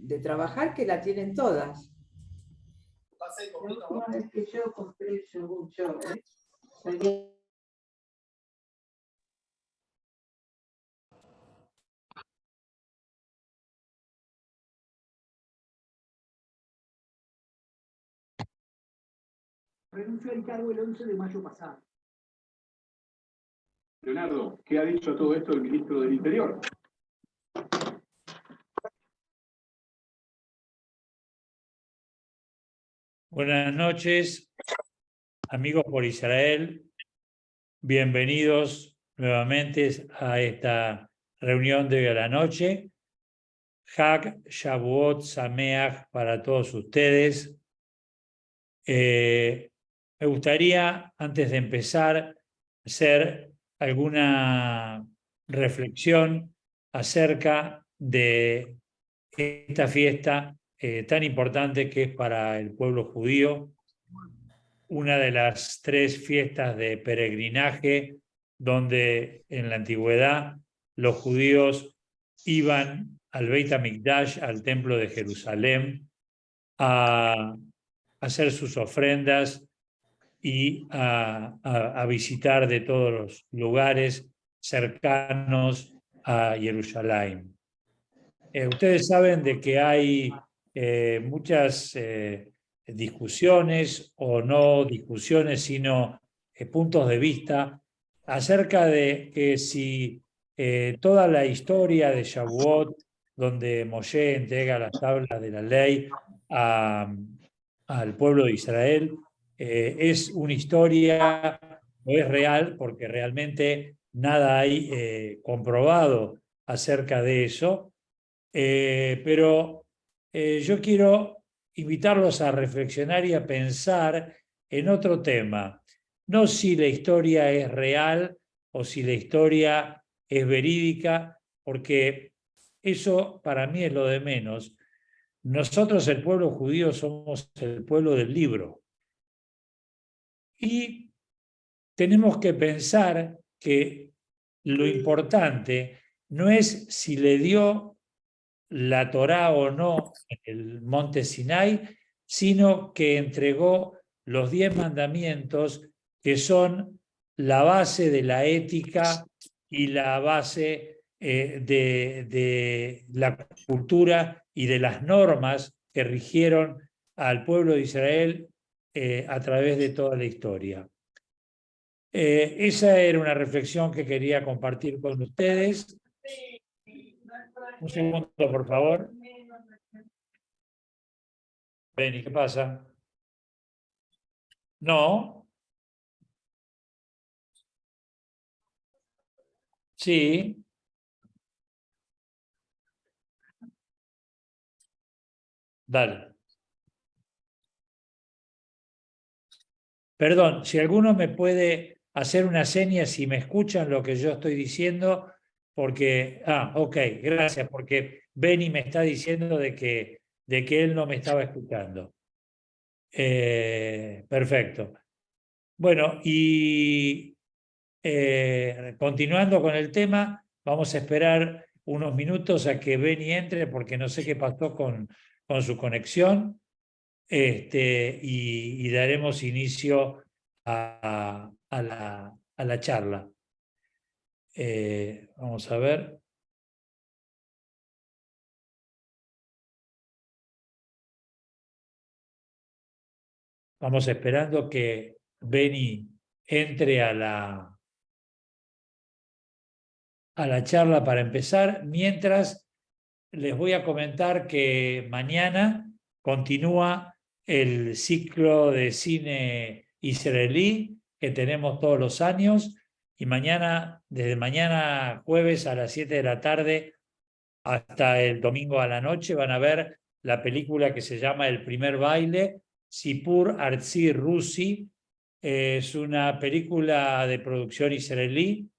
de trabajar que la tienen todas. No, es que yo compré el yogur, Renunció al cargo el 11 de mayo pasado. Leonardo, ¿qué ha dicho a todo esto el ministro del Interior? Buenas noches, amigos por Israel. Bienvenidos nuevamente a esta reunión de hoy a la noche. Hag Shavuot Sameach para todos ustedes. Me gustaría, antes de empezar, hacer alguna reflexión acerca de esta fiesta tan importante que es para el pueblo judío, una de las 3 fiestas de peregrinaje donde en la antigüedad los judíos iban al Beit HaMikdash, al templo de Jerusalén, a hacer sus ofrendas y a visitar de todos los lugares cercanos a Jerusalén. Ustedes saben de que hay muchas discusiones o no discusiones, sino puntos de vista acerca de que si toda la historia de Shavuot, donde Moshe entrega las tablas de la ley al pueblo de Israel, es una historia, no es real, porque realmente nada hay comprobado acerca de eso. Pero yo quiero invitarlos a reflexionar y a pensar en otro tema. No si la historia es real o si la historia es verídica, porque eso para mí es lo de menos. Nosotros, el pueblo judío, somos el pueblo del libro. Y tenemos que pensar que lo importante no es si le dio la Torá o no en el monte Sinai, sino que entregó los 10 mandamientos que son la base de la ética y la base de la cultura y de las normas que rigieron al pueblo de Israel a través de toda la historia. Esa era una reflexión que quería compartir con ustedes. Un segundo, por favor. Beni, ¿qué pasa? No. Sí. Dale. Perdón, si alguno me puede hacer una seña si me escuchan lo que yo estoy diciendo, porque... ok, gracias, porque Beni me está diciendo de que él no me estaba escuchando. Perfecto. Bueno, y continuando con el tema, vamos a esperar unos minutos a que Beni entre porque no sé qué pasó con su conexión, y daremos inicio a la charla. Vamos a ver. Vamos esperando que Beni entre a la charla para empezar. Mientras, les voy a comentar que mañana continúa el ciclo de cine israelí que tenemos todos los años, y mañana, desde mañana jueves a las 7 de la tarde hasta el domingo a la noche, van a ver la película que se llama El primer baile, Sipur Artzi Rusi. Es una película de producción israelí.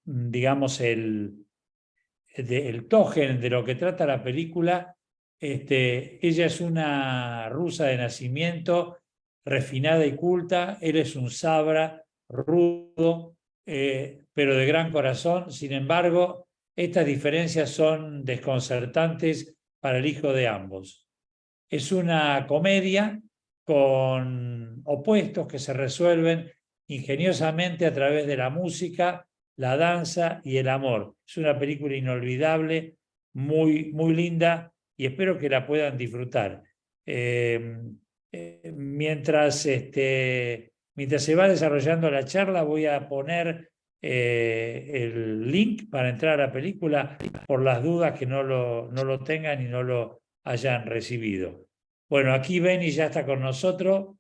Digamos, el togen de lo que trata la película. Ella es una rusa de nacimiento, refinada y culta. Él es un sabra, rudo, pero de gran corazón. Sin embargo, estas diferencias son desconcertantes para el hijo de ambos. Es una comedia con opuestos que se resuelven ingeniosamente a través de la música, la danza y el amor. Es una película inolvidable, muy, muy linda, y espero que la puedan disfrutar. Mientras se va desarrollando la charla, voy a poner el link para entrar a la película por las dudas que no lo tengan y no lo hayan recibido. Bueno, aquí Beni ya está con nosotros.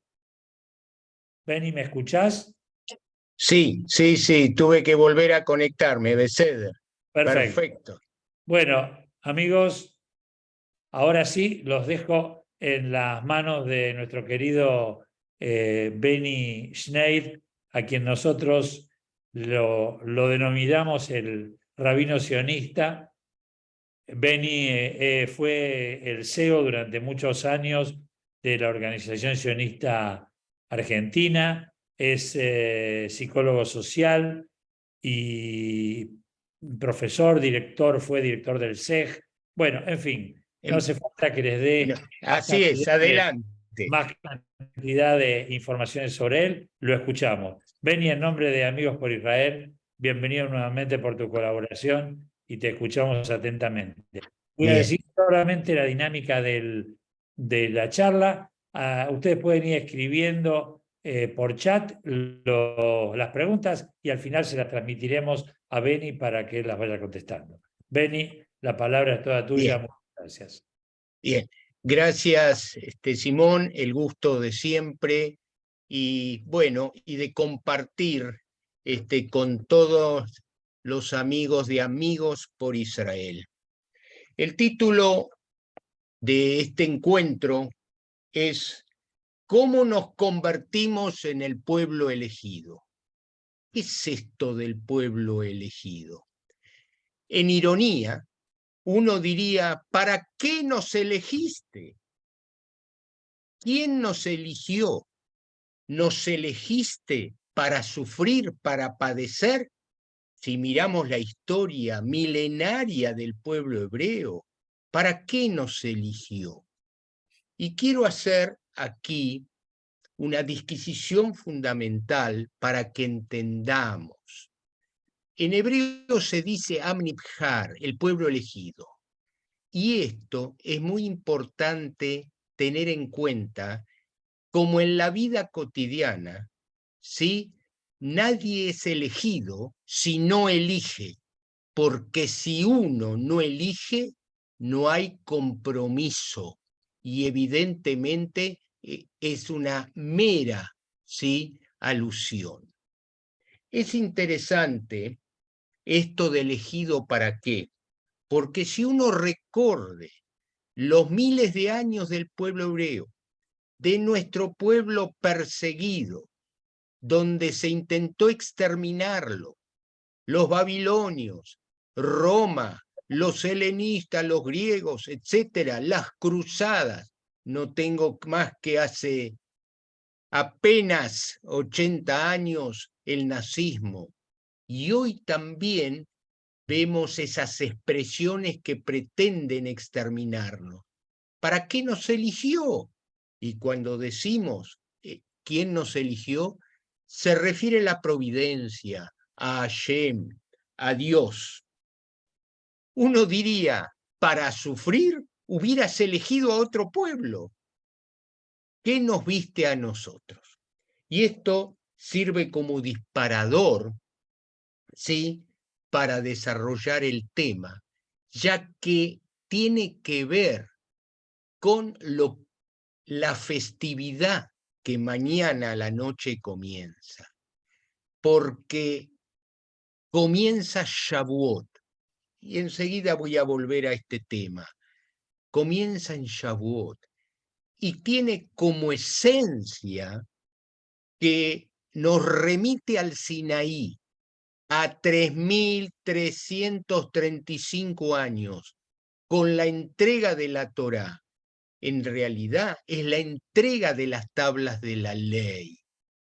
Beni, ¿me escuchás? Sí, tuve que volver a conectarme, Beceda. Perfecto. Bueno, amigos, ahora sí los dejo en las manos de nuestro querido Beni Schneid, a quien nosotros lo denominamos el rabino sionista. Beni fue el CEO durante muchos años de la Organización Sionista Argentina, es psicólogo social y profesor, fue director del SEG. Bueno, en fin, no hace falta que les dé Así es, adelante. más cantidad de informaciones sobre él, lo escuchamos. Beni, en nombre de Amigos por Israel, bienvenido nuevamente por tu colaboración y te escuchamos atentamente. Voy a decir solamente la dinámica de la charla. Ustedes pueden ir escribiendo por chat las preguntas y al final se las transmitiremos a Beni para que él las vaya contestando. Beni, la palabra es toda tuya. Muchas gracias. Bien, gracias Simón, el gusto de siempre y bueno, y de compartir con todos los amigos de Amigos por Israel. El título de este encuentro es ¿Cómo nos convertimos en el pueblo elegido? ¿Qué es esto del pueblo elegido? En ironía, uno diría, ¿para qué nos elegiste? ¿Quién nos eligió? ¿Nos elegiste para sufrir, para padecer? Si miramos la historia milenaria del pueblo hebreo, ¿para qué nos eligió? Y quiero hacer aquí una disquisición fundamental para que entendamos. En hebreo se dice Am Nibhar, el pueblo elegido. Y esto es muy importante tener en cuenta, como en la vida cotidiana, ¿sí? Nadie es elegido si no elige, porque si uno no elige, no hay compromiso y evidentemente es una mera, ¿sí?, alusión. Es interesante esto de elegido para qué, porque si uno recorre los miles de años del pueblo hebreo, de nuestro pueblo perseguido, donde se intentó exterminarlo, los babilonios, Roma, los helenistas, los griegos, etcétera, las cruzadas, no tengo más que hace apenas 80 años el nazismo, y hoy también vemos esas expresiones que pretenden exterminarnos. ¿Para qué nos eligió? Y cuando decimos quién nos eligió, se refiere a la providencia, a Hashem, a Dios. Uno diría, para sufrir hubieras elegido a otro pueblo. ¿Qué nos viste a nosotros? Y esto sirve como disparador, ¿sí?, para desarrollar el tema, ya que tiene que ver con la festividad que mañana a la noche comienza, porque comienza Shavuot, y enseguida voy a volver a este tema. Comienza en Shavuot, y tiene como esencia que nos remite al Sinaí, a 3.335 años, con la entrega de la Torá. En realidad es la entrega de las tablas de la ley.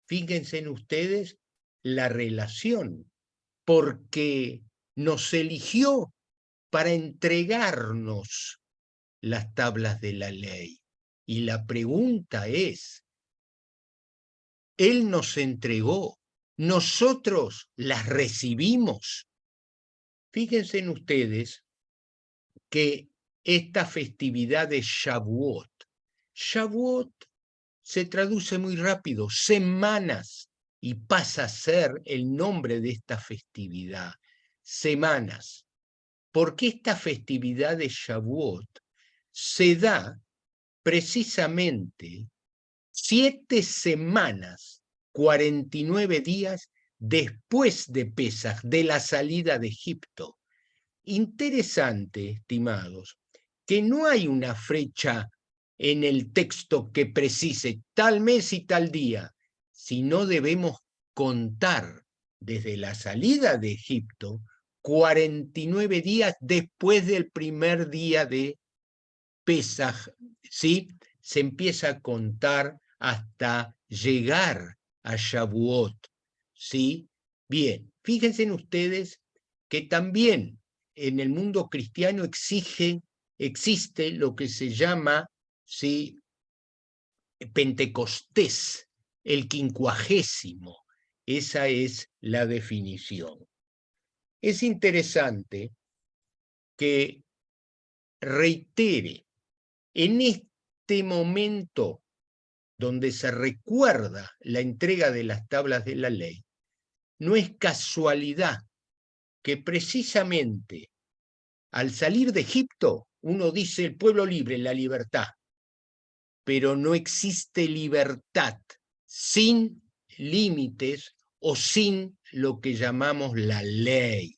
Fíjense en ustedes la relación, porque nos eligió para entregarnos las tablas de la ley. Y la pregunta es, Él nos entregó, nosotros las recibimos. Fíjense en ustedes que esta festividad de Shavuot se traduce muy rápido, semanas, y pasa a ser el nombre de esta festividad, semanas. Porque esta festividad de Shavuot se da precisamente 7 semanas, 49 días después de Pesaj, de la salida de Egipto. Interesante, estimados, que no hay una fecha en el texto que precise tal mes y tal día, sino debemos contar desde la salida de Egipto 49 días después del primer día de Pesaj, ¿sí? Se empieza a contar hasta llegar a Shavuot, ¿sí? Bien, fíjense en ustedes que también en el mundo cristiano existe lo que se llama, ¿sí?, Pentecostés, el 50º. Esa es la definición. Es interesante que reitere en este momento donde se recuerda la entrega de las tablas de la ley, no es casualidad que precisamente al salir de Egipto uno dice el pueblo libre, la libertad, pero no existe libertad sin límites o sin lo que llamamos la ley.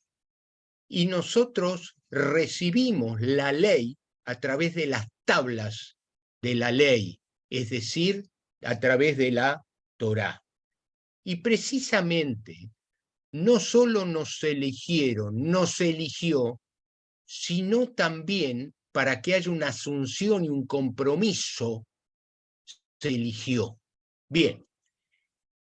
Y nosotros recibimos la ley a través de las tablas de la ley, es decir, a través de la Torá. Y precisamente no solo nos eligió, sino también para que haya una asunción y un compromiso, se eligió. Bien,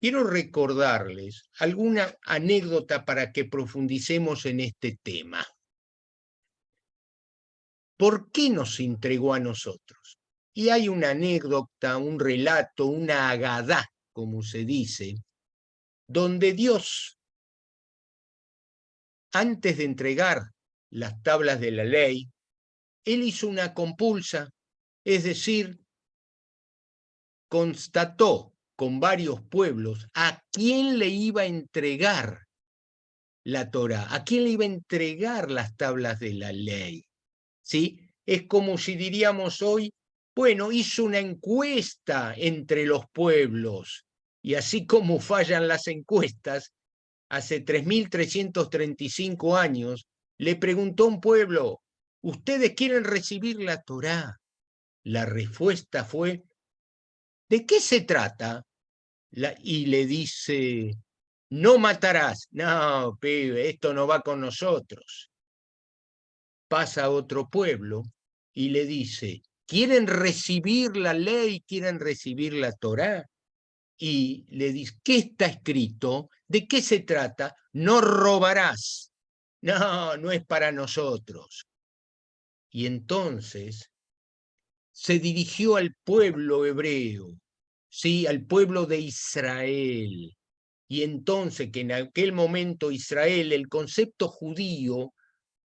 quiero recordarles alguna anécdota para que profundicemos en este tema. ¿Por qué nos entregó a nosotros? Y hay una anécdota, un relato, una agadá, como se dice, donde Dios, antes de entregar las tablas de la ley, Él hizo una compulsa, es decir, constató con varios pueblos a quién le iba a entregar la Torá, a quién le iba a entregar las tablas de la ley. ¿Sí? Es como si diríamos hoy, bueno, hizo una encuesta entre los pueblos, y así como fallan las encuestas, hace 3.335 años, le preguntó a un pueblo, ¿ustedes quieren recibir la Torá? La respuesta fue, ¿de qué se trata? Y le dice, no matarás. No, pibe, esto no va con nosotros. Pasa a otro pueblo y le dice, ¿quieren recibir la ley? ¿Quieren recibir la Torá? Y le dice, ¿qué está escrito? ¿De qué se trata? No robarás. No, no es para nosotros. Y entonces se dirigió al pueblo hebreo, ¿sí?, al pueblo de Israel. Y entonces que en aquel momento Israel, el concepto judío,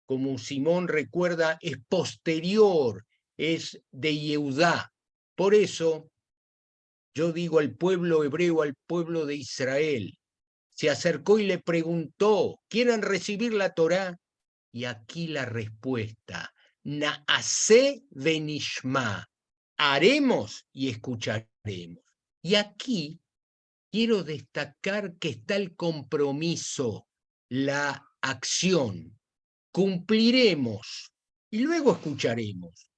como Simón recuerda, es posterior, es de Yehudá. Por eso yo digo al pueblo hebreo, al pueblo de Israel, se acercó y le preguntó, ¿quieren recibir la Torá? Y aquí la respuesta, Naaseh venishma, haremos y escucharemos. Y aquí quiero destacar que está el compromiso, la acción. Cumpliremos y luego escucharemos.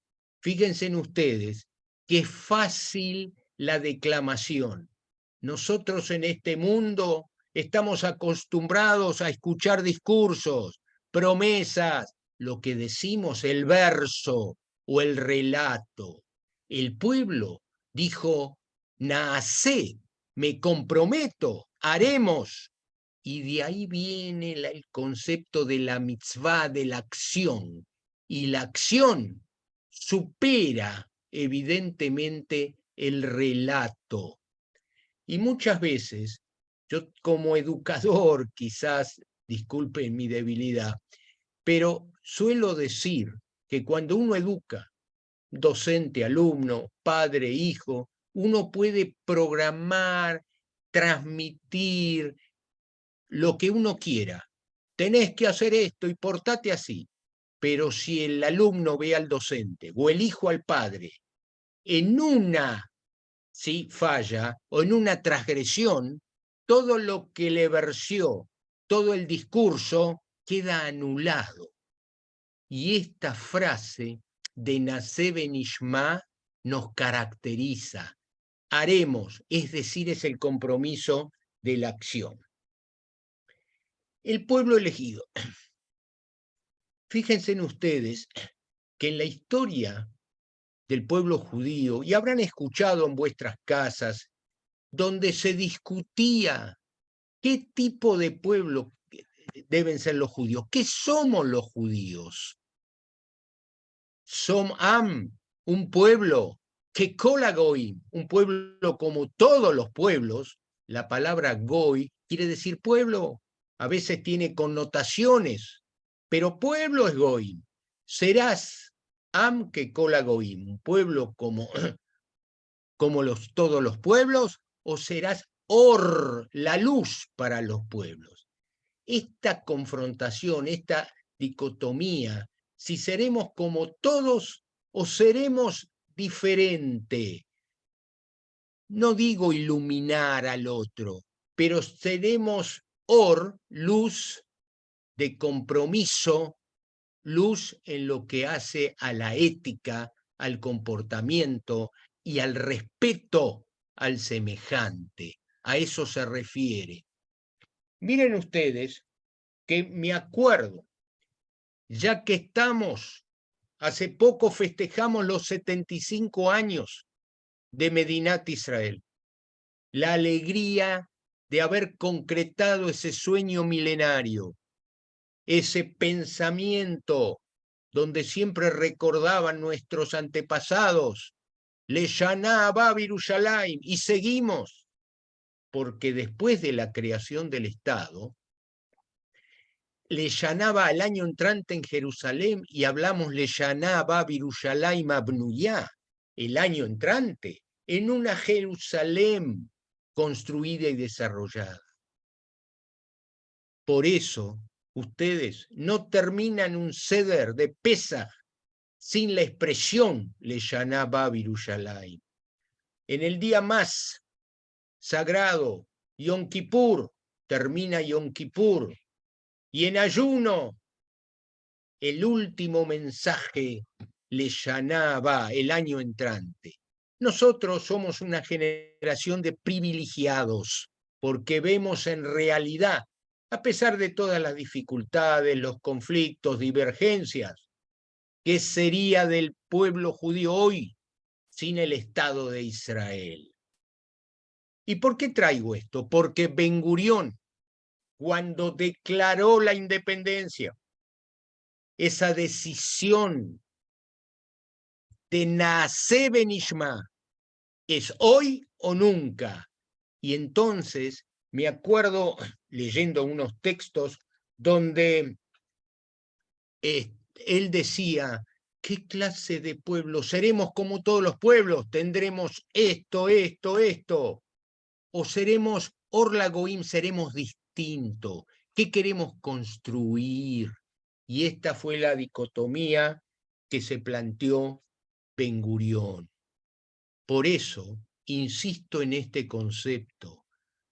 Fíjense en ustedes que es fácil la declamación. Nosotros en este mundo estamos acostumbrados a escuchar discursos, promesas, lo que decimos, el verso o el relato. El pueblo dijo, Naasé, me comprometo, haremos. Y de ahí viene el concepto de la mitzvah, de la acción. Y la acción supera evidentemente el relato. Y muchas veces, yo como educador, quizás, disculpen mi debilidad, pero suelo decir que cuando uno educa, docente, alumno, padre, hijo, uno puede programar, transmitir lo que uno quiera. Tenés que hacer esto y portate así. Pero si el alumno ve al docente o el hijo al padre en una falla o en una transgresión, todo lo que le versió, todo el discurso queda anulado. Y esta frase de Naseh Benishma nos caracteriza. Haremos, es decir, es el compromiso de la acción. El pueblo elegido. Fíjense en ustedes que en la historia del pueblo judío, y habrán escuchado en vuestras casas, donde se discutía qué tipo de pueblo deben ser los judíos, qué somos los judíos. Som Am, un pueblo, que Kola Goim, un pueblo como todos los pueblos. La palabra Goy quiere decir pueblo, a veces tiene connotaciones, pero pueblo es Goim. Serás Am que Kola Goim, un pueblo como todos los pueblos, o serás Or, la luz para los pueblos. Esta confrontación, esta dicotomía, si seremos como todos o seremos diferente. No digo iluminar al otro, pero seremos Or, luz de compromiso, luz en lo que hace a la ética, al comportamiento y al respeto al semejante. A eso se refiere. Miren ustedes que me acuerdo, ya que estamos, hace poco festejamos los 75 años de Medinat Israel, la alegría de haber concretado ese sueño milenario, ese pensamiento donde siempre recordaban nuestros antepasados, Leshaná Abba Yerushalayim, y seguimos, porque después de la creación del Estado, Leshaná Abba al año entrante en Jerusalén, y hablamos Leshaná Abba Yerushalayim Abnuyá, el año entrante, en una Jerusalén construida y desarrollada. Por eso, ustedes no terminan un ceder de Pesaj sin la expresión Leshaná Abba Yerushalayim. En el día más sagrado, Yom Kippur, termina Yom Kippur, y en ayuno, el último mensaje, Leshaná Abba, el año entrante. Nosotros somos una generación de privilegiados, porque vemos en realidad, a pesar de todas las dificultades, los conflictos, divergencias, ¿qué sería del pueblo judío hoy sin el Estado de Israel? ¿Y por qué traigo esto? Porque Ben Gurión, cuando declaró la independencia, esa decisión de Naseh Benishma, es hoy o nunca. Y entonces me acuerdo leyendo unos textos donde él decía, ¿qué clase de pueblo? Seremos como todos los pueblos, tendremos esto, esto, esto. O seremos Orla Goim, seremos distintos. ¿Qué queremos construir? Y esta fue la dicotomía que se planteó Ben Gurión. Por eso, insisto en este concepto.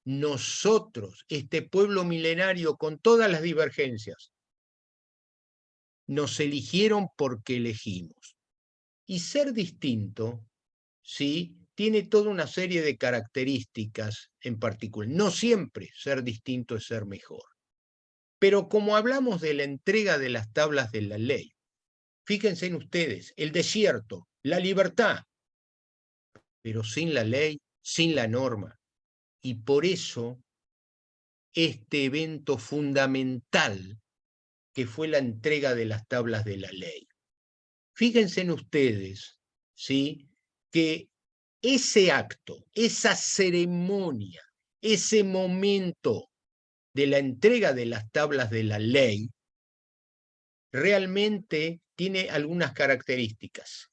Nosotros, este pueblo milenario con todas las divergencias, nos eligieron porque elegimos. Y ser distinto, ¿sí?, tiene toda una serie de características en particular. No siempre ser distinto es ser mejor. Pero como hablamos de la entrega de las tablas de la ley, fíjense en ustedes, el desierto, la libertad, pero sin la ley, sin la norma. Y por eso este evento fundamental que fue la entrega de las tablas de la ley. Fíjense en ustedes, ¿sí?, que ese acto, esa ceremonia, ese momento de la entrega de las tablas de la ley, realmente tiene algunas características.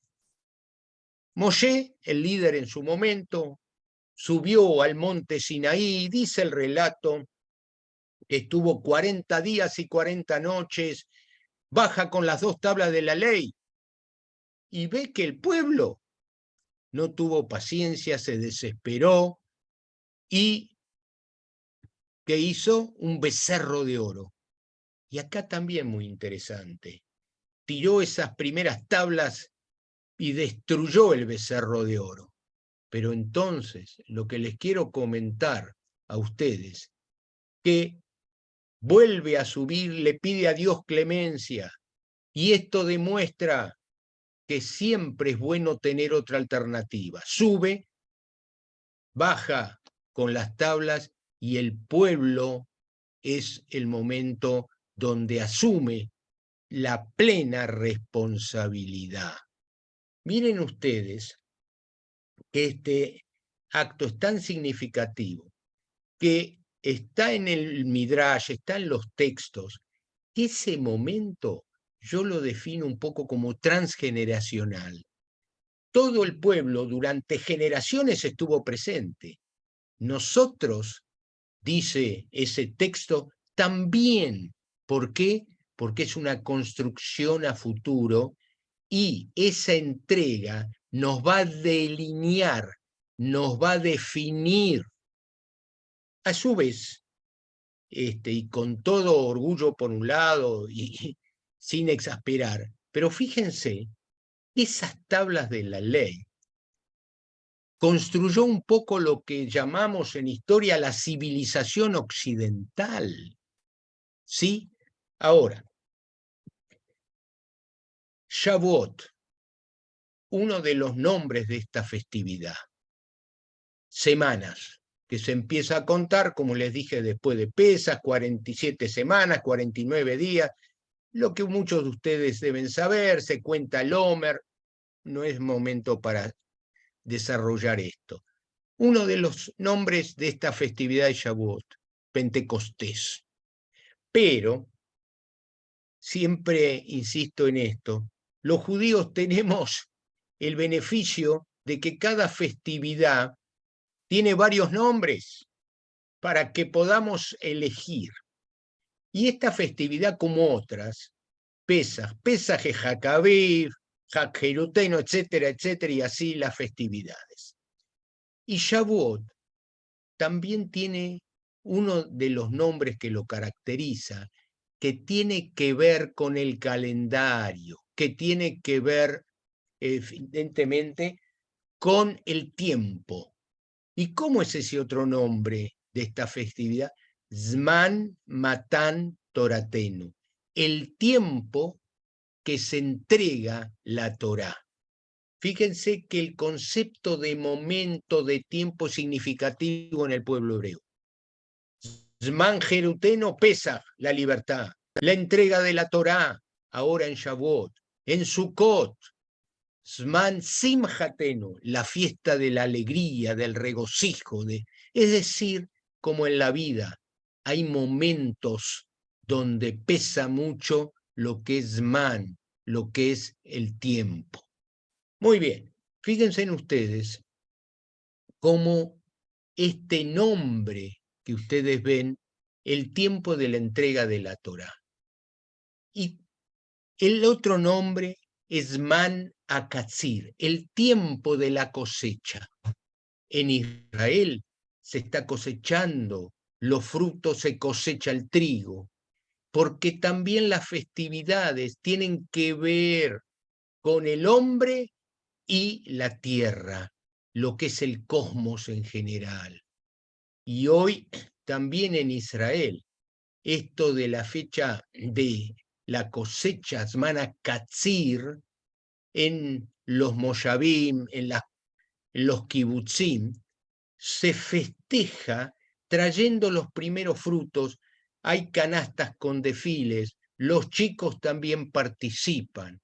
Moshe, el líder en su momento, subió al monte Sinaí, dice el relato, que estuvo 40 días y 40 noches, baja con las 2 tablas de la ley y ve que el pueblo no tuvo paciencia, se desesperó y que hizo un becerro de oro. Y acá también muy interesante, tiró esas primeras tablas y destruyó el becerro de oro. Pero entonces lo que les quiero comentar a ustedes, que vuelve a subir, le pide a Dios clemencia, y esto demuestra que siempre es bueno tener otra alternativa. Sube, baja con las tablas y el pueblo es el momento donde asume la plena responsabilidad. Miren ustedes que este acto es tan significativo que está en el Midrash, está en los textos, que ese momento yo lo defino un poco como transgeneracional. Todo el pueblo durante generaciones estuvo presente. Nosotros, dice ese texto, también. ¿Por qué? Porque es una construcción a futuro y esa entrega nos va a delinear, nos va a definir. A su vez, y con todo orgullo por un lado y sin exasperar, pero fíjense, esas tablas de la ley construyó un poco lo que llamamos en historia la civilización occidental. ¿Sí? Ahora, Shavuot, uno de los nombres de esta festividad, semanas, que se empieza a contar, como les dije, después de Pesaj, 47 semanas, 49 días, lo que muchos de ustedes deben saber, se cuenta el Omer, no es momento para desarrollar esto. Uno de los nombres de esta festividad es Shavuot, Pentecostés. Pero, siempre insisto en esto, los judíos tenemos el beneficio de que cada festividad tiene varios nombres para que podamos elegir. Y esta festividad, como otras, Pesaj es Jacabí, Jeruteno, etcétera, etcétera, y así las festividades. Y Shavuot también tiene uno de los nombres que lo caracteriza, que tiene que ver con el calendario, que tiene que ver, evidentemente, con el tiempo. ¿Y cómo es ese otro nombre de esta festividad? Zman Matan Toratenu, el tiempo que se entrega la Torá. Fíjense que el concepto de momento, de tiempo significativo en el pueblo hebreo. Zman Jeruteno, Pesaj, la libertad. La entrega de la Torá, ahora en Shavuot. En Sukkot, Zman Simhatenu, la fiesta de la alegría, del regocijo. Es decir, como en la vida, hay momentos donde pesa mucho lo que es Zman, lo que es el tiempo. Muy bien, fíjense en ustedes cómo este nombre que ustedes ven, el tiempo de la entrega de la Torá. Y el otro nombre es Man Akatzir, el tiempo de la cosecha. En Israel se está cosechando, los frutos, se cosecha el trigo, porque también las festividades tienen que ver con el hombre y la tierra, lo que es el cosmos en general. Y hoy también en Israel, esto de la fecha de la cosecha, Zman HaKatzir, en los Moshavim, en los Kibutzim, se festeja trayendo los primeros frutos, hay canastas con desfiles, los chicos también participan.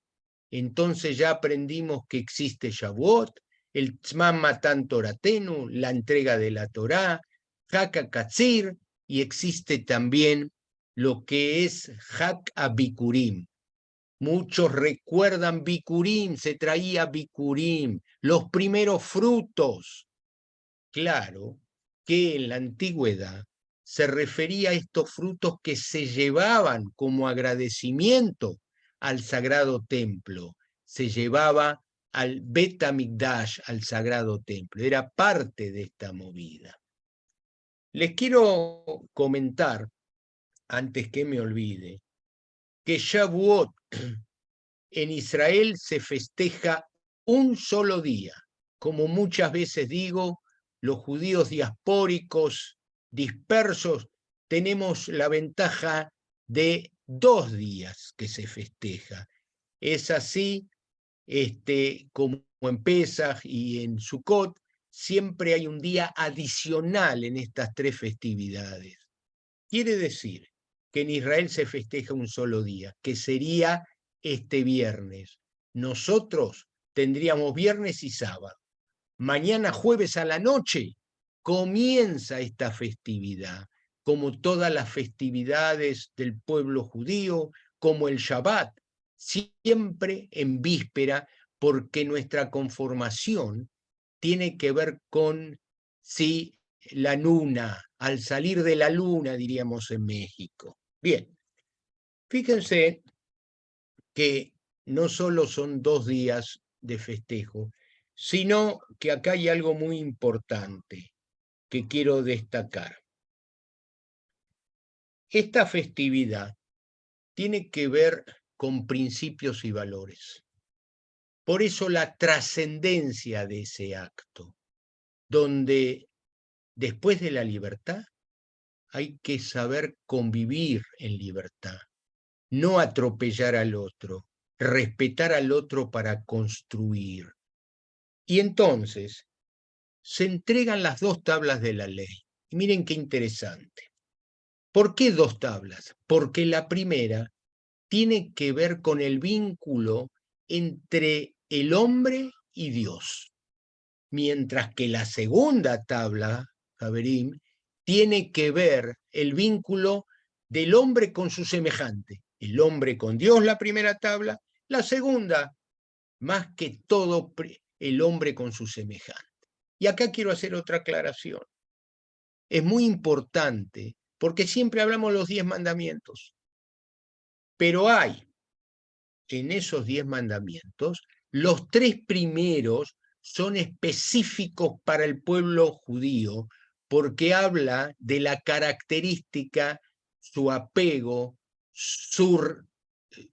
Entonces ya aprendimos que existe Shavuot, el Tzman Matan Toratenu, la entrega de la Torá, Hak Katzir, y existe también lo que es Hak Abikurim. Muchos recuerdan Bikurim, se traía Bikurim, los primeros frutos. Claro que en la antigüedad se refería a estos frutos que se llevaban como agradecimiento al sagrado templo. Se llevaba al Bet HaMikdash, al sagrado templo. Era parte de esta movida. Les quiero comentar, antes que me olvide, que Shavuot en Israel se festeja un solo día. Como muchas veces digo, los judíos diaspóricos, dispersos, tenemos la ventaja de 2 días que se festeja. Es así, como en Pesaj y en Sukkot, siempre hay un día adicional en estas 3 festividades. Quiere decir que en Israel se festeja un solo día, que sería este viernes. Nosotros tendríamos viernes y sábado. Mañana jueves a la noche comienza esta festividad, como todas las festividades del pueblo judío, como el Shabbat, siempre en víspera, porque nuestra conformación tiene que ver con la luna, al salir de la luna, diríamos en México. Bien, fíjense que no solo son 2 días de festejo, sino que acá hay algo muy importante que quiero destacar. Esta festividad tiene que ver con principios y valores. Por eso la trascendencia de ese acto, donde después de la libertad hay que saber convivir en libertad, no atropellar al otro, respetar al otro para construir. Y entonces se entregan las 2 tablas de la ley. Y miren qué interesante. ¿Por qué 2 tablas? Porque la primera tiene que ver con el vínculo entre el hombre y Dios, mientras que la segunda tabla, Javerim, tiene que ver el vínculo del hombre con su semejante. El hombre con Dios, la primera tabla; la segunda, más que todo, el hombre con su semejante. Y acá quiero hacer otra aclaración. Es muy importante, porque siempre hablamos de los 10 mandamientos, pero hay en esos 10 mandamientos, los 3 primeros son específicos para el pueblo judío, porque habla de la característica, su apego, su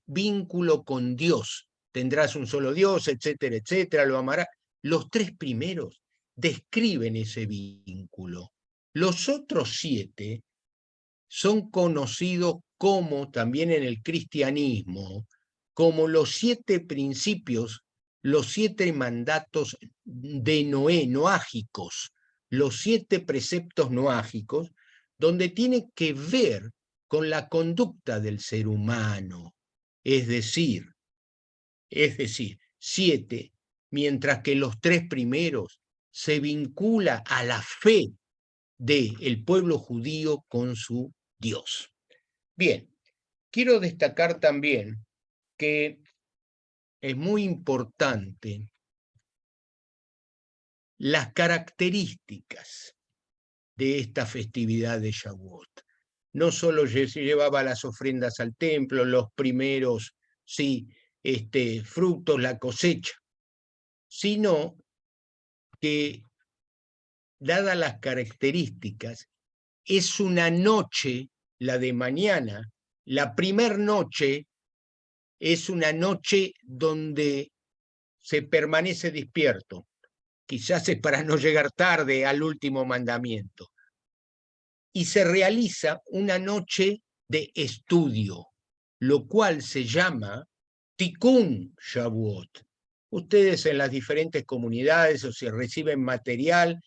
vínculo con Dios. Tendrás un solo Dios, etcétera, etcétera, lo amarás. Los 3 primeros describen ese vínculo. Los otros 7 son conocidos como, también en el cristianismo, como los 7 principios, los 7 mandatos de Noé, noágicos, los 7 preceptos noágicos, donde tiene que ver con la conducta del ser humano. Es decir, 7, mientras que los 3 primeros se vincula a la fe del pueblo judío con su Dios. Bien, quiero destacar también que es muy importante las características de esta festividad de Shavuot. No solo se llevaba las ofrendas al templo, los primeros frutos, la cosecha, sino que, dadas las características, es una noche, la de mañana, la primer noche, es una noche donde se permanece despierto. Quizás es para no llegar tarde al último mandamiento. Y se realiza una noche de estudio, lo cual se llama Tikkun Shavuot. Ustedes en las diferentes comunidades o si reciben material,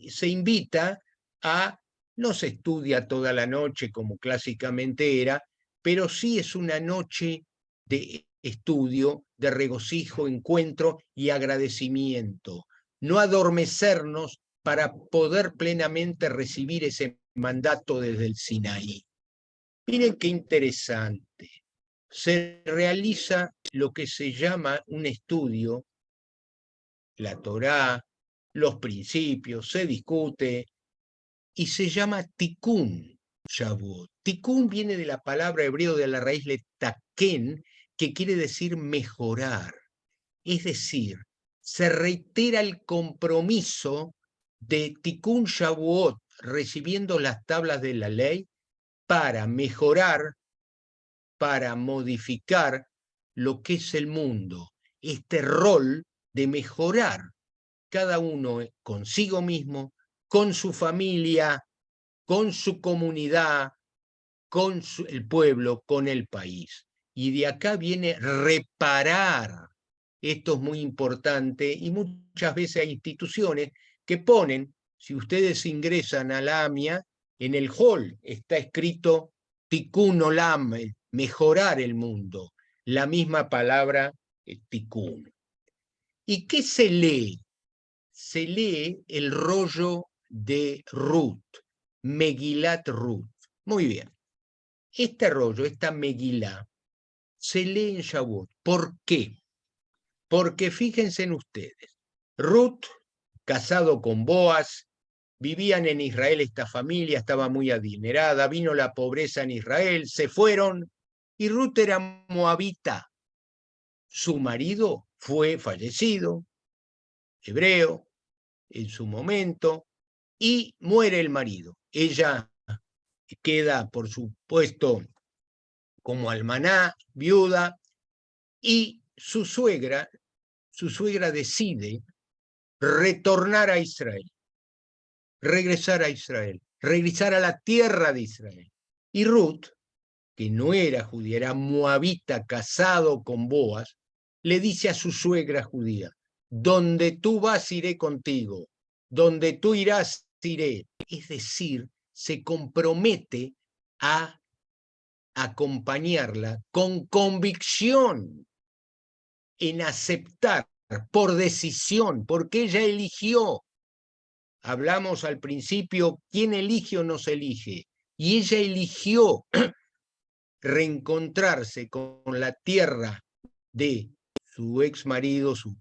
se invita a No se estudia toda la noche como clásicamente era, pero sí es una noche de estudio, de regocijo, encuentro y agradecimiento. No adormecernos para poder plenamente recibir ese mandato desde el Sinaí. Miren qué interesante. Se realiza lo que se llama un estudio, la Torá, los principios, se discute, y se llama Tikkun Shavuot. Tikkun viene de la palabra hebreo de la raíz letaken, que quiere decir mejorar. Es decir, se reitera el compromiso de Tikkun Shavuot, recibiendo las tablas de la ley, para mejorar, para modificar lo que es el mundo. Este rol de mejorar, cada uno consigo mismo, con su familia, con su comunidad, con el pueblo, con el país. Y de acá viene reparar. Esto es muy importante y muchas veces hay instituciones que ponen, si ustedes ingresan a la AMIA, en el hall está escrito Tikkun Olam, mejorar el mundo, la misma palabra Tikkun. ¿Y qué se lee? Se lee el rollo de Ruth, Megilat Ruth. Muy bien. Este rollo, esta Megilá, se lee en Shavuot. ¿Por qué? Porque fíjense en ustedes, Ruth, casado con Boaz, vivían en Israel esta familia, estaba muy adinerada, vino la pobreza en Israel, se fueron, y Ruth era moabita. Su marido fue fallecido, hebreo, en su momento, y muere el marido. Ella queda, por supuesto, como almaná, viuda, y su suegra decide retornar a Israel, regresar a Israel, regresar a la tierra de Israel. Y Ruth, que no era judía, era moabita, casado con Boaz, le dice a su suegra judía: donde tú vas, iré contigo, donde tú irás, iré. Es decir, se compromete a acompañarla con convicción, en aceptar por decisión, porque ella eligió. Hablamos al principio, ¿quién elige o no se elige? Y ella eligió reencontrarse con la tierra de su ex marido, su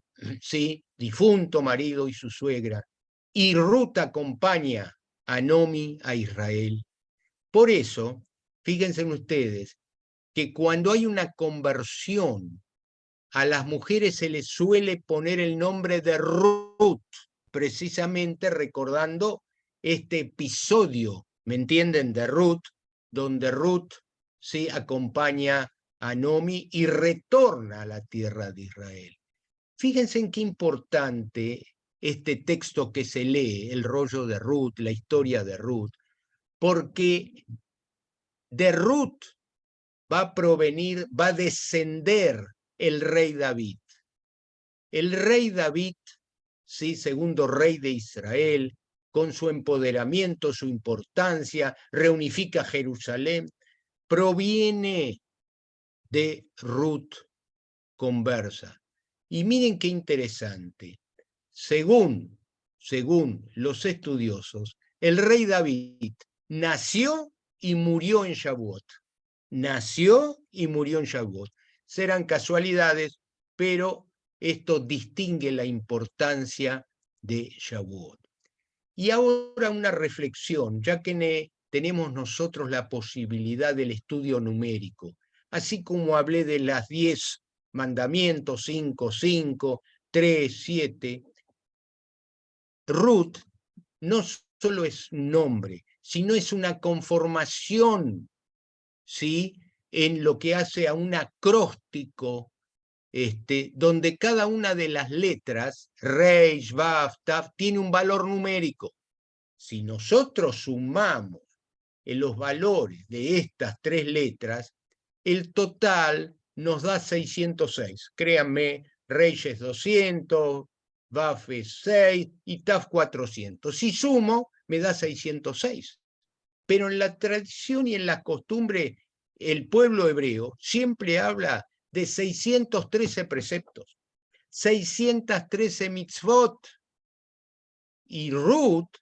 difunto marido y su suegra. Y Ruth acompaña a Nomi a Israel. Por eso, fíjense ustedes, que cuando hay una conversión, a las mujeres se les suele poner el nombre de Ruth, precisamente recordando este episodio, ¿me entienden?, de Ruth, donde Ruth se acompaña a Nomi y retorna a la tierra de Israel. Fíjense en qué importante este texto que se lee, el rollo de Ruth, la historia de Ruth, porque de Ruth va a provenir, va a descender el rey David. El rey David, ¿sí?, segundo rey de Israel, con su empoderamiento, su importancia, reunifica Jerusalén, proviene de Ruth conversa. Y miren qué interesante. Según los estudiosos, el rey David nació y murió en Shavuot. Nació y murió en Shavuot. Serán casualidades, pero esto distingue la importancia de Shavuot. Y ahora una reflexión, ya que tenemos nosotros la posibilidad del estudio numérico, así como hablé de las 10 mandamientos, 5, 5, 3, 7, Ruth no solo es un nombre, sino es una conformación, ¿sí?, en lo que hace a un acróstico, donde cada una de las letras, Reish, Vav, Tav, tiene un valor numérico. Si nosotros sumamos los valores de estas 3 letras, el total nos da 606. Créanme, Reish es 200, Vav es 6 y Tav 400. Si sumo, me da 606. pero en la tradición y en la costumbre, el pueblo hebreo siempre habla de 613 preceptos, 613 mitzvot, y Ruth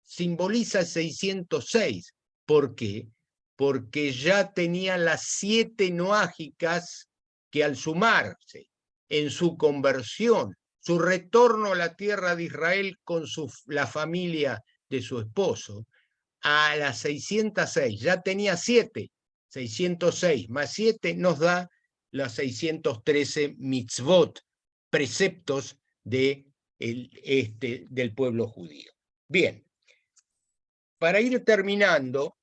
simboliza 606. ¿Por qué? Porque ya tenía las 7 noágicas que al sumarse en su conversión, su retorno a la tierra de Israel con la familia de su esposo, a las 606, ya tenía 7, 606 más 7 nos da las 613 mitzvot, preceptos del pueblo judío. Bien, para ir terminando,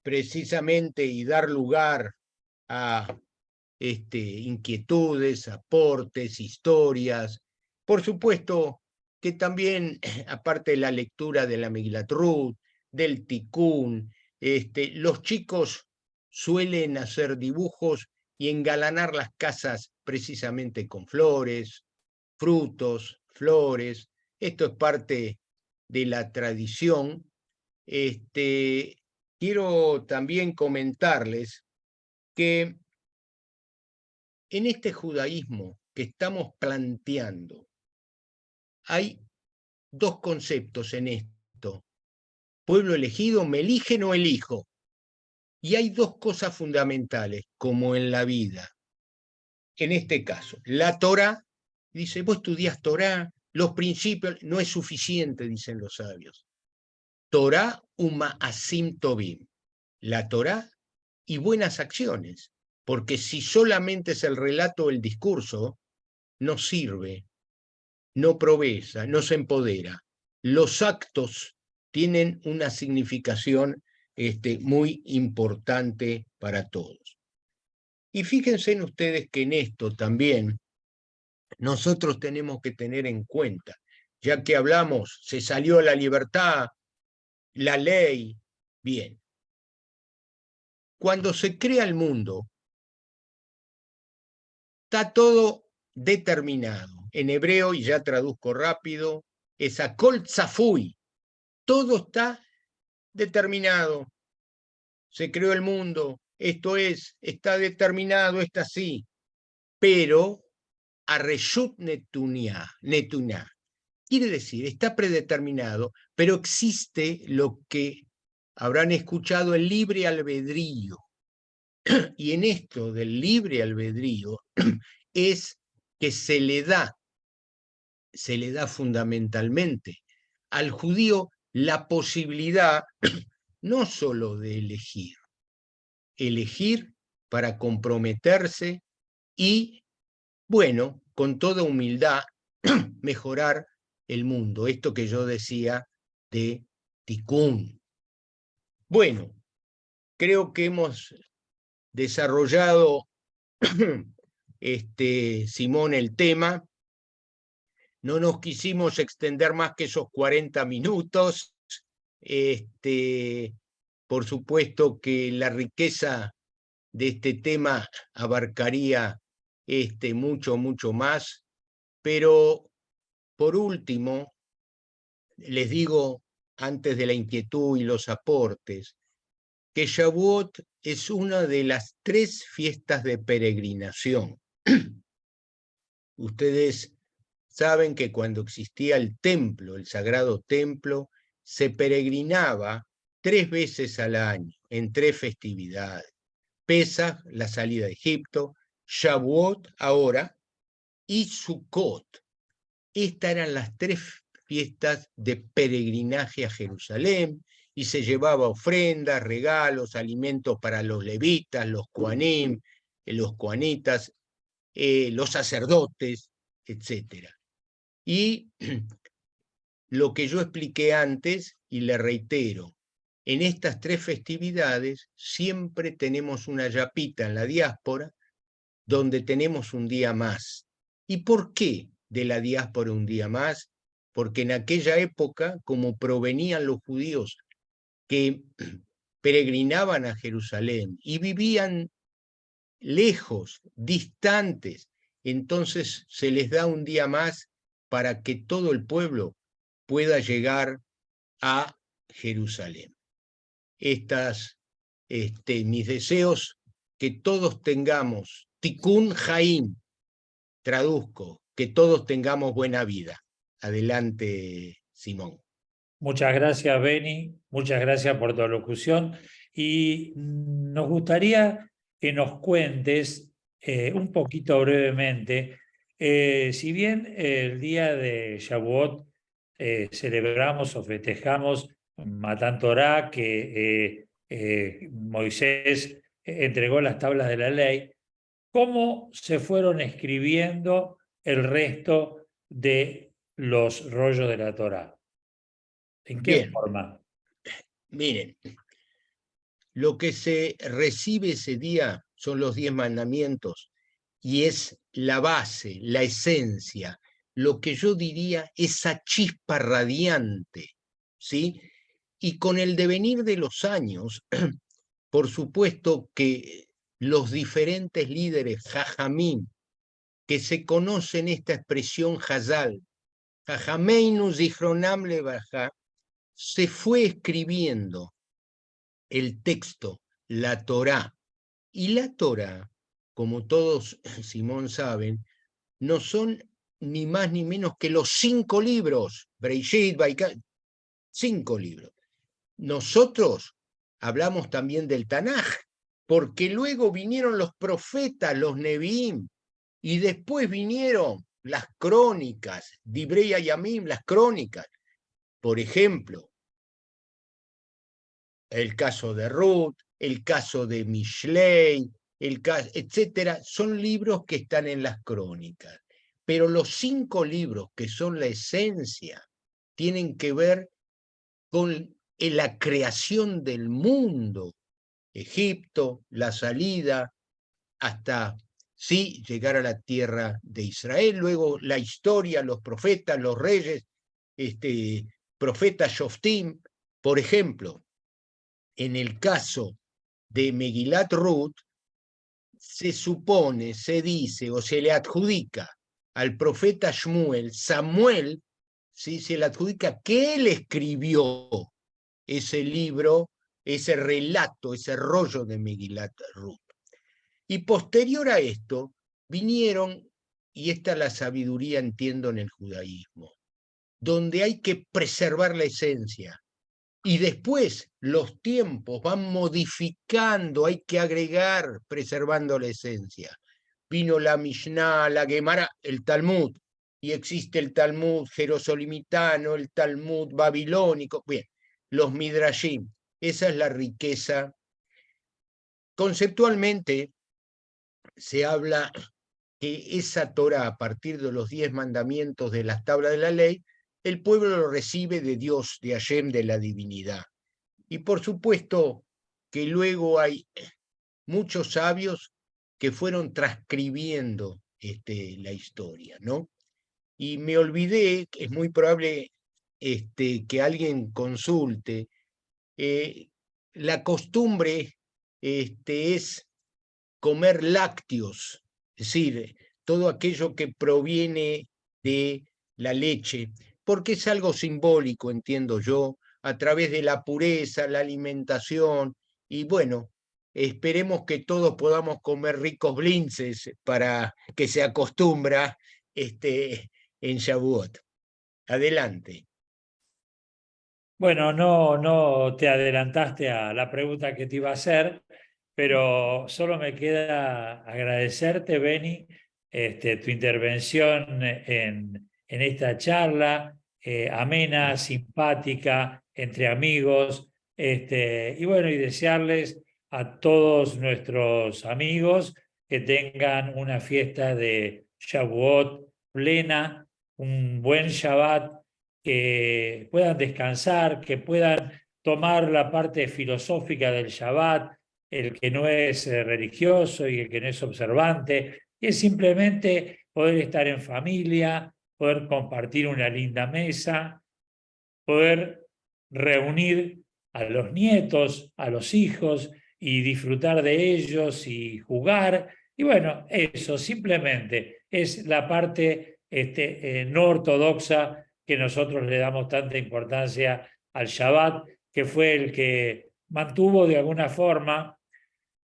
precisamente, y dar lugar a inquietudes, aportes, historias, por supuesto que también, aparte de la lectura de la Megilat Ruth, del Tikún, los chicos suelen hacer dibujos y engalanar las casas precisamente con flores, frutos, flores. Esto es parte de la tradición. Quiero también comentarles que en este judaísmo que estamos planteando hay 2 conceptos en esto. Pueblo elegido, ¿me eligen o elijo? Y hay 2 cosas fundamentales, como en la vida. En este caso, la Torá, dice, vos estudiás Torá, los principios, no es suficiente, dicen los sabios. Torá uma'asim tovim. La Torá y buenas acciones, porque si solamente es el relato o el discurso, no sirve, no progresa, no se empodera. Los actos tienen una significación muy importante para todos. Y fíjense en ustedes que en esto también nosotros tenemos que tener en cuenta, ya que hablamos, se salió la libertad, la ley, bien. Cuando se crea el mundo, está todo determinado. En hebreo, y ya traduzco rápido, es Akol Tzafui. Todo está determinado. Se creó el mundo, esto es, está determinado, está así. Pero, Areshut Netuná. Quiere decir, está predeterminado, pero existe lo que habrán escuchado, el libre albedrío. Y en esto del libre albedrío es que se le da fundamentalmente al judío la posibilidad no solo de elegir para comprometerse y, bueno, con toda humildad, mejorar el mundo. Esto que yo decía de Tikún. Bueno, creo que hemos desarrollado, Simón, el tema. No nos quisimos extender más que esos 40 minutos. Por supuesto que la riqueza de este tema abarcaría mucho, mucho más. Pero, por último, les digo, antes de la inquietud y los aportes, que Shavuot es una de las 3 fiestas de peregrinación. Ustedes saben que cuando existía el templo, el sagrado templo, se peregrinaba 3 veces al año, en 3 festividades. Pesaj, la salida de Egipto, Shavuot, ahora, y Sukkot. Estas eran las 3 fiestas de peregrinaje a Jerusalén, y se llevaba ofrendas, regalos, alimentos para los levitas, los coanim, los coanitas, los sacerdotes, etc. Y lo que yo expliqué antes, y le reitero, en estas 3 festividades siempre tenemos una yapita en la diáspora, donde tenemos un día más. ¿Y por qué de la diáspora un día más? Porque en aquella época, como provenían los judíos que peregrinaban a Jerusalén y vivían lejos, distantes, entonces se les da un día más para que todo el pueblo pueda llegar a Jerusalén. mis deseos, que todos tengamos, Tikkun Haim, traduzco, que todos tengamos buena vida. Adelante, Simón. Muchas gracias, Beni. Muchas gracias por tu locución. Y nos gustaría que nos cuentes un poquito brevemente, si bien el día de Shavuot celebramos o festejamos Matan Torá, que Moisés entregó las tablas de la ley, ¿cómo se fueron escribiendo el resto de los rollos de la Torá? ¿En qué Bien. forma? Miren, lo que se recibe ese día son los 10 mandamientos y es la base, la esencia, lo que yo diría esa chispa radiante, ¿sí? Y con el devenir de los años, por supuesto que los diferentes líderes Jajamín, que se conocen esta expresión Hazal, Jajameinu Zichronam Levaja, se fue escribiendo el texto, la Torá. Y la Torá, como todos, Simón, saben, no son ni más ni menos que los 5 libros, Breishit, Baikal, 5 libros. Nosotros hablamos también del Tanaj, porque luego vinieron los profetas, los Neviim, y después vinieron las crónicas, Dibrei Yamim, las crónicas. Por ejemplo, el caso de Ruth, el caso de Mishlei, etcétera, son libros que están en las crónicas. Pero los 5 libros que son la esencia tienen que ver con la creación del mundo, Egipto, la salida, hasta sí llegar a la tierra de Israel, luego la historia, los profetas, los reyes, profetas Shoftim. Por ejemplo, en el caso de Megilat Ruth, se supone, se dice o se le adjudica al profeta Shmuel, Samuel, ¿sí? Se le adjudica que él escribió ese libro, ese relato, ese rollo de Megilat Ruth. Y posterior a esto vinieron, y esta es la sabiduría, entiendo, en el judaísmo, donde hay que preservar la esencia. Y después los tiempos van modificando, hay que agregar, preservando la esencia. Vino la Mishnah, la Gemara, el Talmud, y existe el Talmud jerosolimitano, el Talmud babilónico, bien, los Midrashim. Esa es la riqueza. Conceptualmente se habla que esa Torá, a partir de los 10 mandamientos de las tablas de la ley, el pueblo lo recibe de Dios, de Hashem, de la divinidad. Y por supuesto que luego hay muchos sabios que fueron transcribiendo la historia, ¿no? Y me olvidé, es muy probable que alguien consulte, la costumbre es comer lácteos, es decir, todo aquello que proviene de la leche, porque es algo simbólico, entiendo yo, a través de la pureza, la alimentación, y bueno, esperemos que todos podamos comer ricos blintzes para que se acostumbra en Shavuot. Adelante. Bueno, no te adelantaste a la pregunta que te iba a hacer, pero solo me queda agradecerte, Beni, tu intervención en esta charla, amena, simpática, entre amigos, y bueno, y desearles a todos nuestros amigos que tengan una fiesta de Shavuot plena, un buen Shabbat, que puedan descansar, que puedan tomar la parte filosófica del Shabbat, el que no es religioso y el que no es observante, y es simplemente poder estar en familia, poder compartir una linda mesa, poder reunir a los nietos, a los hijos y disfrutar de ellos y jugar. Y bueno, eso simplemente es la parte no ortodoxa que nosotros le damos tanta importancia al Shabbat, que fue el que mantuvo de alguna forma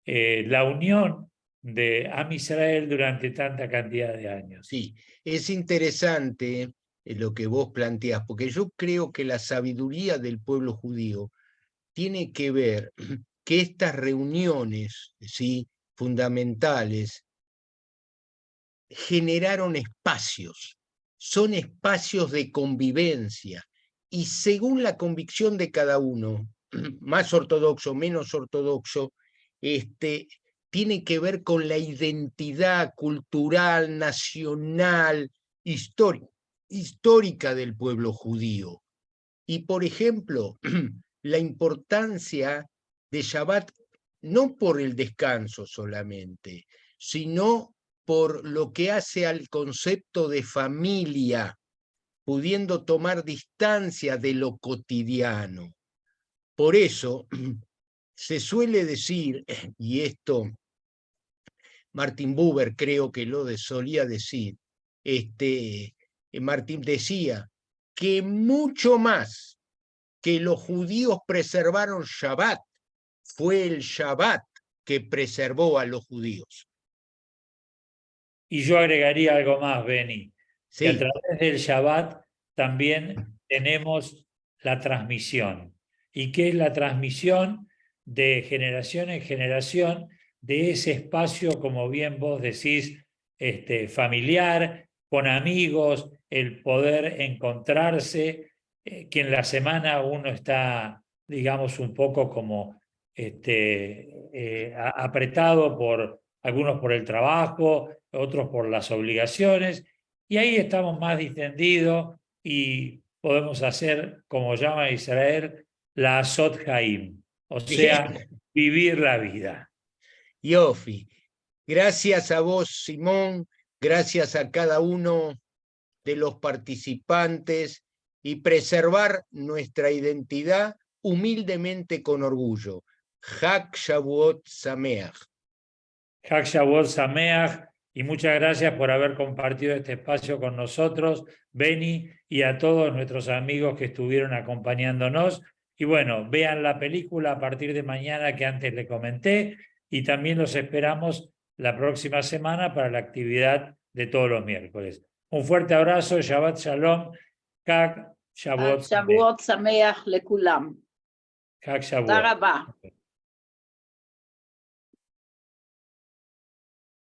la unión de Am Israel durante tanta cantidad de años. Sí, es interesante lo que vos planteás, porque yo creo que la sabiduría del pueblo judío tiene que ver que estas reuniones, ¿sí?, fundamentales generaron espacios, son espacios de convivencia, y según la convicción de cada uno, más ortodoxo, menos ortodoxo, tiene que ver con la identidad cultural, nacional, histórica del pueblo judío. Y, por ejemplo, la importancia de Shabbat, no por el descanso solamente, sino por lo que hace al concepto de familia, pudiendo tomar distancia de lo cotidiano. Por eso se suele decir, y esto Martin Buber creo que lo solía decir, Martin decía que mucho más que los judíos preservaron Shabbat, fue el Shabbat que preservó a los judíos. Y yo agregaría algo más, Beni, Sí. que a través del Shabbat también tenemos la transmisión. ¿Y qué es la transmisión? De generación en generación, de ese espacio, como bien vos decís, familiar, con amigos, el poder encontrarse, que en la semana uno está, digamos, un poco como apretado por algunos por el trabajo, otros por las obligaciones, y ahí estamos más distendidos y podemos hacer, como llama Israel, la Asot Haim, o sea, vivir la vida. Yofi, gracias a vos, Simón, gracias a cada uno de los participantes, y preservar nuestra identidad humildemente con orgullo. Hag Shavuot Sameach. Hag Shavuot Sameach, y muchas gracias por haber compartido este espacio con nosotros, Beni, y a todos nuestros amigos que estuvieron acompañándonos. Y bueno, vean la película a partir de mañana que antes le comenté, y también los esperamos la próxima semana para la actividad de todos los miércoles. Un fuerte abrazo, Shabbat Shalom, Hag Shavuot Shavuot Sameach lekulam. Hag Shavuot. תודה רבה.